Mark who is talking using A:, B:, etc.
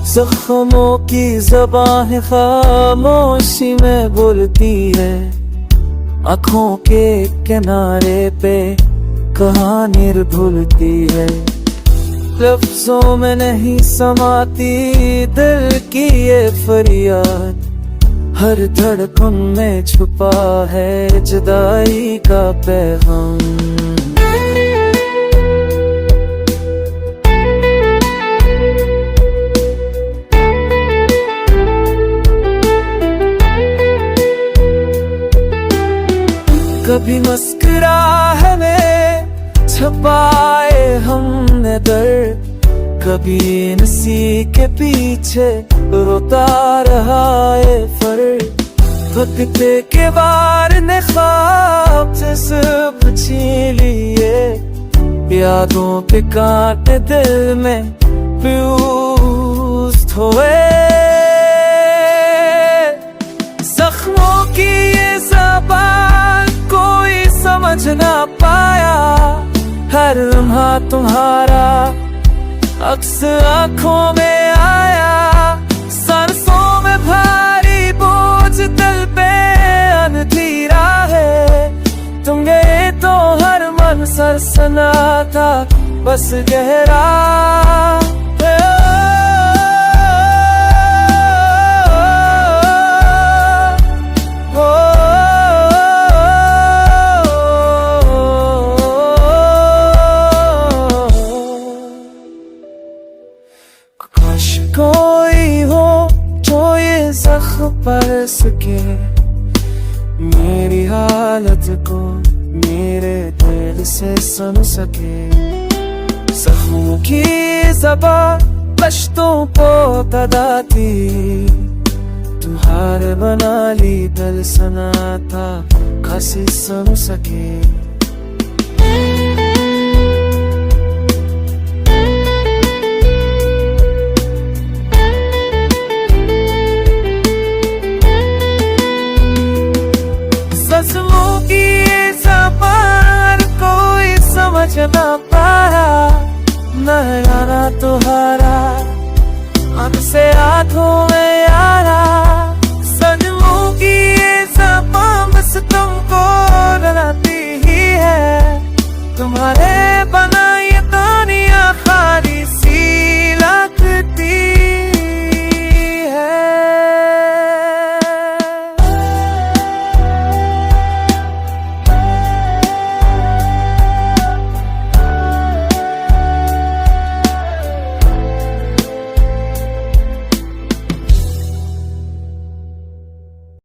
A: जख्मों की ज़बान खामोशी में बोलती है, आँखों के किनारे पे कहानी भूलती है। लफ्जों में नहीं समाती दिल की ये फरियाद, हर धड़कन में छुपा है जुदाई का पैगाम। कभी मुस्कुराहट छुपाए हमने दर्द, कभी नसी के पीछे रोता रहा है फर्क। वक्त के वार ने ख्वाब से सब छीन लिए, यादों पे कांटे दिल में फ्यूज हुए। जख्मों की ये ज़बान कोई समझ ना पाया, हर लम्हा तुम्हारा अक्स आँखों में आया। सरसों में भारी बोझ दिल पे अनधीरा है, तुम गए तो हर मन सरसना था बस गहरा। काश कोई हो जो ये ज़ख्म पढ़ सके, मेरी हालत को मेरे दिल से सुन सके। ज़ख्मों की ज़बान पश्तों को तदा थी, तुम्हारे बना ली दिल सना था खासी सुन सके। ना पाया नहलाना तुम्हारा हमसे हाथों